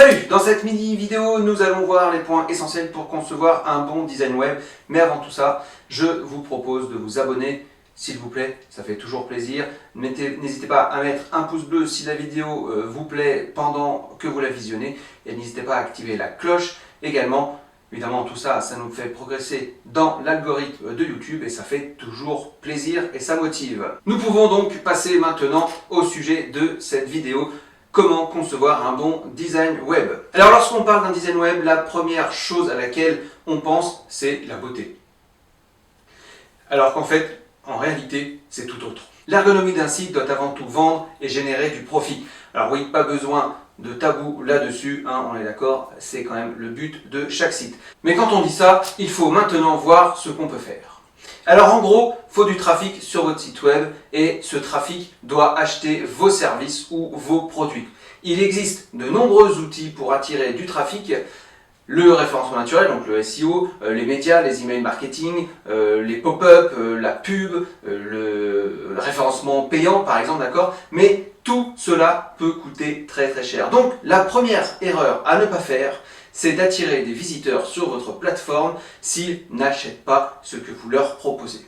Salut! Dans cette mini vidéo, nous allons voir les points essentiels pour concevoir un bon design web. Mais avant tout ça, je vous propose de vous abonner, s'il vous plaît, ça fait toujours plaisir. N'hésitez pas à mettre un pouce bleu si la vidéo vous plaît pendant que vous la visionnez. Et n'hésitez pas à activer la cloche également. Évidemment, tout ça, ça nous fait progresser dans l'algorithme de YouTube et ça fait toujours plaisir et ça motive. Nous pouvons donc passer maintenant au sujet de cette vidéo. Comment concevoir un bon design web? Alors lorsqu'on parle d'un design web, la première chose à laquelle on pense, c'est la beauté. Alors qu'en fait, en réalité, c'est tout autre. L'ergonomie d'un site doit avant tout vendre et générer du profit. Alors oui, pas besoin de tabou là-dessus, hein, on est d'accord, c'est quand même le but de chaque site. Mais quand on dit ça, il faut maintenant voir ce qu'on peut faire. Alors en gros, il faut du trafic sur votre site web et ce trafic doit acheter vos services ou vos produits. Il existe de nombreux outils pour attirer du trafic. Le référencement naturel, donc le SEO, les médias, les email marketing, les pop-up, la pub, le référencement payant par exemple, d'accord? Mais tout cela peut coûter très très cher. Donc la première erreur à ne pas faire, c'est d'attirer des visiteurs sur votre plateforme s'ils n'achètent pas ce que vous leur proposez.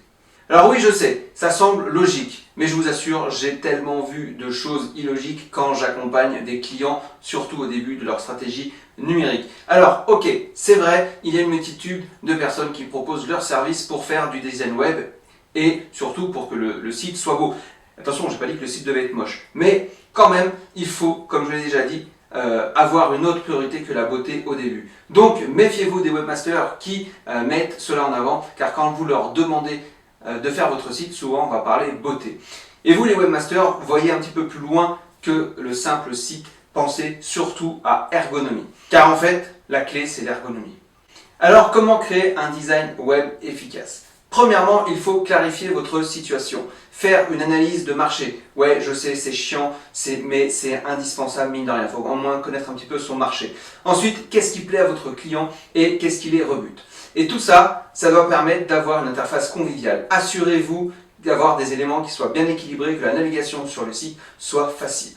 Alors oui, je sais, ça semble logique, mais je vous assure, j'ai tellement vu de choses illogiques quand j'accompagne des clients, surtout au début de leur stratégie numérique. Alors, ok, c'est vrai, il y a une multitude de personnes qui proposent leurs services pour faire du design web et surtout pour que le site soit beau. Attention, je n'ai pas dit que le site devait être moche, mais quand même, il faut, comme je l'ai déjà dit, avoir une autre priorité que la beauté au début. Donc, méfiez-vous des webmasters qui mettent cela en avant, car quand vous leur demandez de faire votre site, souvent on va parler beauté. Et vous les webmasters, voyez un petit peu plus loin que le simple site, pensez surtout à ergonomie. Car en fait, la clé c'est l'ergonomie. Alors comment créer un design web efficace? Premièrement, il faut clarifier votre situation, faire une analyse de marché. Ouais, je sais, c'est chiant, mais c'est indispensable, mine de rien. Il faut au moins connaître un petit peu son marché. Ensuite, qu'est-ce qui plaît à votre client et qu'est-ce qui les rebute? Et tout ça, ça doit permettre d'avoir une interface conviviale. Assurez-vous d'avoir des éléments qui soient bien équilibrés, que la navigation sur le site soit facile.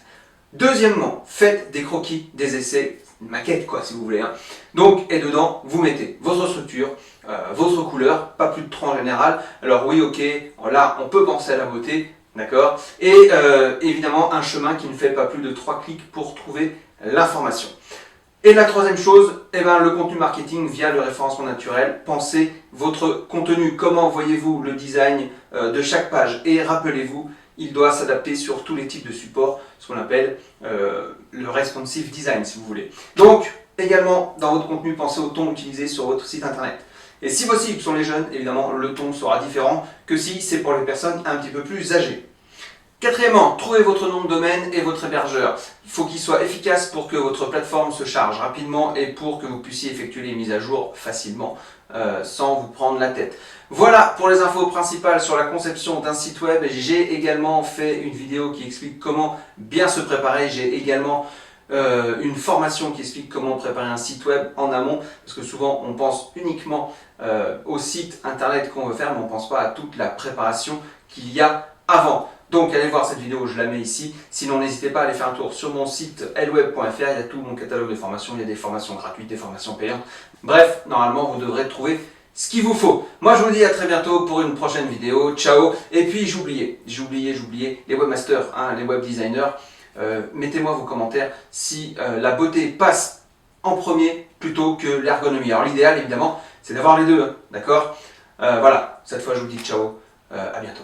Deuxièmement, faites des croquis, des essais, une maquette quoi si vous voulez. Hein. Donc, et dedans, vous mettez votre structure, votre couleur, pas plus de 3 en général. Alors oui, ok, là, on peut penser à la beauté, d'accord. Et évidemment, un chemin qui ne fait pas plus de 3 clics pour trouver l'information. Et la troisième chose, le contenu marketing via le référencement naturel. Pensez votre contenu, comment voyez-vous le design de chaque page. Et rappelez-vous, il doit s'adapter sur tous les types de supports, ce qu'on appelle le responsive design si vous voulez. Donc, également, dans votre contenu, pensez au ton utilisé sur votre site internet. Et si vos cibles sont les jeunes, évidemment, le ton sera différent que si c'est pour les personnes un petit peu plus âgées. Quatrièmement, trouvez votre nom de domaine et votre hébergeur. Il faut qu'il soit efficace pour que votre plateforme se charge rapidement et pour que vous puissiez effectuer les mises à jour facilement sans vous prendre la tête. Voilà pour les infos principales sur la conception d'un site web. J'ai également fait une vidéo qui explique comment bien se préparer. J'ai également une formation qui explique comment préparer un site web en amont, parce que souvent on pense uniquement au site internet qu'on veut faire, mais on ne pense pas à toute la préparation qu'il y a avant. Donc allez voir cette vidéo, je la mets ici. Sinon n'hésitez pas à aller faire un tour sur mon site lweb.fr, il y a tout mon catalogue de formations, il y a des formations gratuites, des formations payantes. Bref, normalement vous devrez trouver ce qu'il vous faut. Moi je vous dis à très bientôt pour une prochaine vidéo, ciao. Et puis j'oubliais, les webmasters, hein, les web designers, mettez-moi vos commentaires si la beauté passe en premier plutôt que l'ergonomie. Alors l'idéal évidemment c'est d'avoir les deux, d'accord. Voilà, cette fois je vous dis ciao, à bientôt.